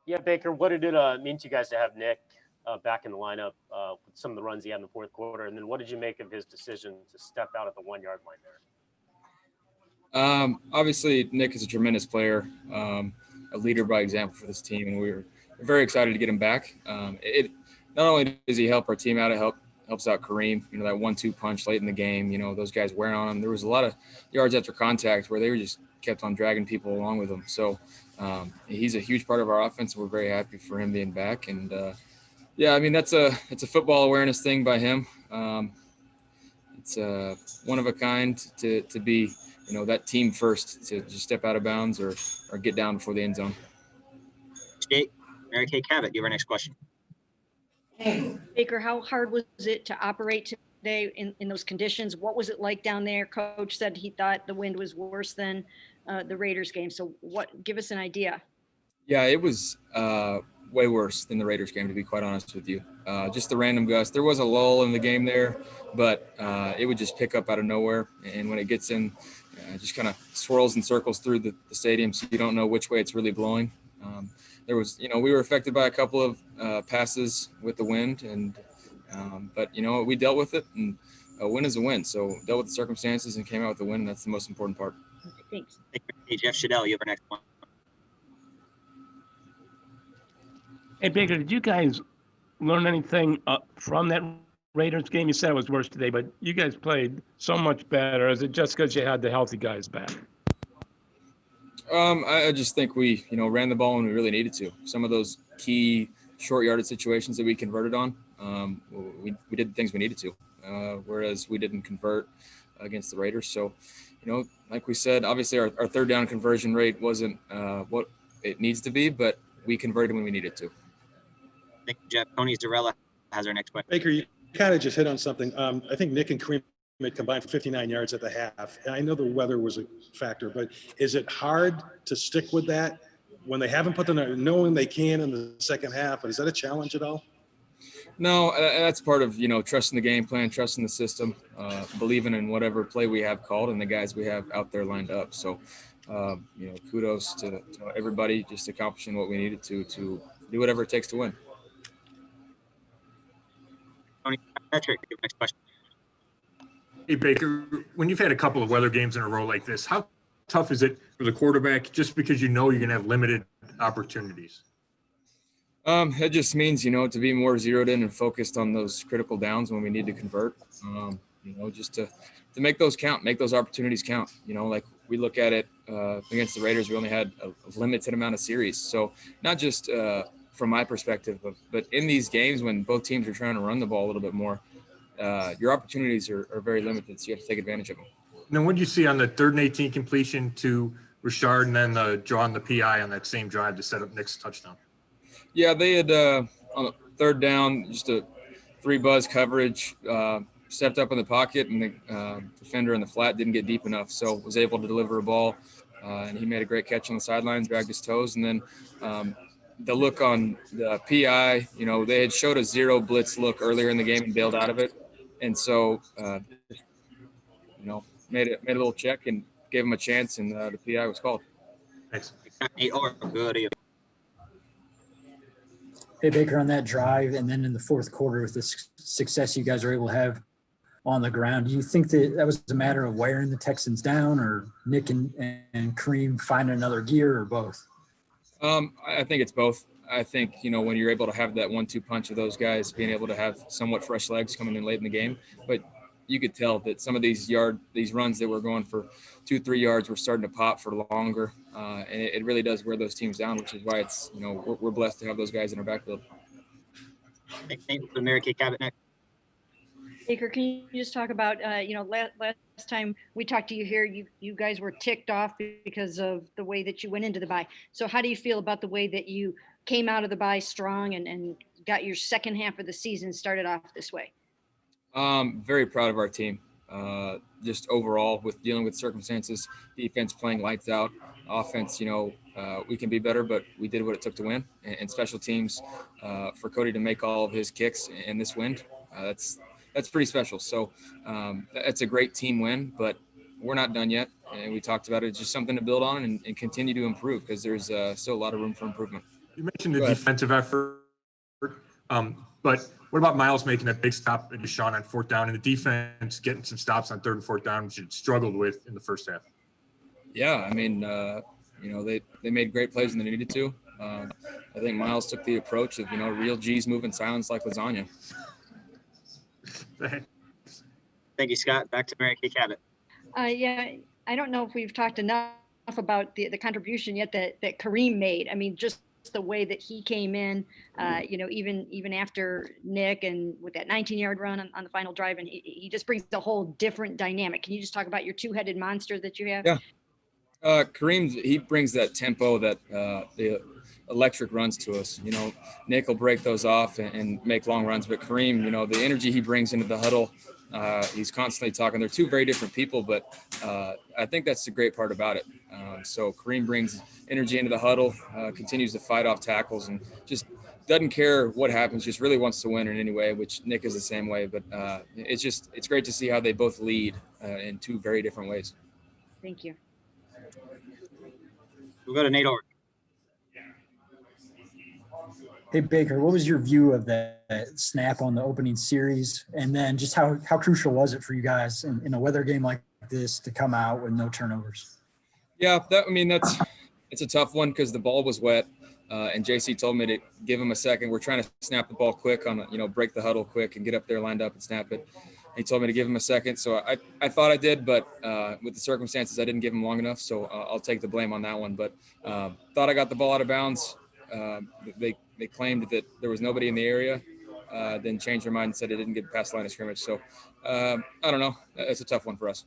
Yeah, Baker, what did it mean to you guys to have Nick back in the lineup with some of the runs he had in the fourth quarter? And then what did you make of his decision to step out at the 1 yard line there? Obviously, Nick is a tremendous player, a leader by example for this team, and we're very excited to get him back. It not only does he help our team out, it helps out Kareem. That 1-2 punch late in the game. Those guys wearing on him. There was a lot of yards after contact where they were just kept on dragging people along with him. So he's a huge part of our offense. We're very happy for him being back. And yeah, I mean it's a football awareness thing by him. It's one of a kind to be. That team first to just step out of bounds or get down before the end zone. Jake, Mary Kay Cabot, give our next question. Baker, how hard was it to operate today in those conditions? What was it like down there? Coach said he thought the wind was worse than the Raiders game. So give us an idea. Yeah, it was way worse than the Raiders game, to be quite honest with you. Just the random gust. There was a lull in the game there, but it would just pick up out of nowhere. And when it gets in, just kind of swirls and circles through the stadium, so you don't know which way it's really blowing. There was, we were affected by a couple of passes with the wind, but we dealt with it, and a win is a win. So dealt with the circumstances and came out with the win, and that's the most important part. Thanks. Hey, Jeff Shadell, you have our next one. Hey, Baker, did you guys learn anything from that Raiders game? You said it was worse today, but you guys played so much better. Is it just because you had the healthy guys back? I just think we, ran the ball when we really needed to. Some of those key short yardage situations that we converted on, we did the things we needed to, whereas we didn't convert against the Raiders. So, like we said, obviously our third down conversion rate wasn't what it needs to be, but we converted when we needed to. Thank you, Jeff. Tony Zarella has our next question. Baker, you kind of just hit on something. I think Nick and Kareem had combined for 59 yards at the half. And I know the weather was a factor, but is it hard to stick with that when they haven't put knowing they can in the second half? But is that a challenge at all? No, that's part of, trusting the game plan, trusting the system, believing in whatever play we have called and the guys we have out there lined up. So, kudos to everybody just accomplishing what we needed to do whatever it takes to win. Tony Patrick, next question. Hey, Baker, when you've had a couple of weather games in a row like this, how tough is it for the quarterback just because you're going to have limited opportunities? It just means, to be more zeroed in and focused on those critical downs when we need to convert, just to make those count, make those opportunities count. Like we look at it against the Raiders, we only had a limited amount of series. So not just from my perspective, but in these games when both teams are trying to run the ball a little bit more, your opportunities are very limited, so you have to take advantage of them. And then what did you see on the 3rd and 18 completion to Richard and then drawing the PI on that same drive to set up Nick's touchdown? Yeah, they had on the 3rd down, just a 3-buzz coverage, stepped up in the pocket, and the defender in the flat didn't get deep enough, so was able to deliver a ball, and he made a great catch on the sidelines, dragged his toes, and then the look on the PI, they had showed a zero blitz look earlier in the game and bailed out of it. And so, made a little check and gave him a chance, and the PI was called. Thanks. Hey, Baker, on that drive and then in the fourth quarter with the success you guys were able to have on the ground, do you think that was a matter of wearing the Texans down, or Nick and Kareem finding another gear, or both? I think it's both. I think, when you're able to have that 1-2 punch of those guys being able to have somewhat fresh legs coming in late in the game, but you could tell that some of these runs that were going for 2-3 yards were starting to pop for longer, and it really does wear those teams down, which is why it's, we're blessed to have those guys in our backfield. Thanks for Mary Kay Cabot next. Baker, can you just talk about, last time we talked to you here, you guys were ticked off because of the way that you went into the bye. So how do you feel about the way that you came out of the bye strong and got your second half of the season started off this way? Very proud of our team. Just overall with dealing with circumstances, defense playing lights out, offense, we can be better, but we did what it took to win. And special teams, for Cody to make all of his kicks in this wind, that's pretty special. So that's a great team win, but we're not done yet. And we talked about it. It's just something to build on and continue to improve, because there's still a lot of room for improvement. You mentioned the Go ahead. defensive effort, but what about Miles making that big stop at Deshaun on 4th down and the defense getting some stops on 3rd and 4th down, which it struggled with in the first half? Yeah, I mean, they made great plays when they needed to. I think Miles took the approach of, real G's moving silence like lasagna. Thank you, Scott. Back to Mary Kay Cabot. Yeah, I don't know if we've talked enough about the contribution yet that Kareem made. I mean, just the way that he came in, even after Nick and with that 19-yard run on the final drive, and he just brings a whole different dynamic. Can you just talk about your two-headed monster that you have? Yeah. Kareem, he brings that tempo that the electric runs to us. Nick will break those off and make long runs, but Kareem, the energy he brings into the huddle, he's constantly talking. They're two very different people, but I think that's the great part about it. So Kareem brings energy into the huddle, continues to fight off tackles, and just doesn't care what happens, just really wants to win in any way, which Nick is the same way. But it's great to see how they both lead in two very different ways. Thank you. We'll go to Nate Orr. Hey, Baker, what was your view of that snap on the opening series? And then just how crucial was it for you guys in a weather game like this to come out with no turnovers? Yeah, it's a tough one because the ball was wet. And JC told me to give him a second. We're trying to snap the ball quick break the huddle quick and get up there, lined up and snap it. He told me to give him a second. So I thought I did, but with the circumstances, I didn't give him long enough. So I'll take the blame on that one. But thought I got the ball out of bounds. They claimed that there was nobody in the area, then changed their mind and said it didn't get past the line of scrimmage. So I don't know. It's a tough one for us.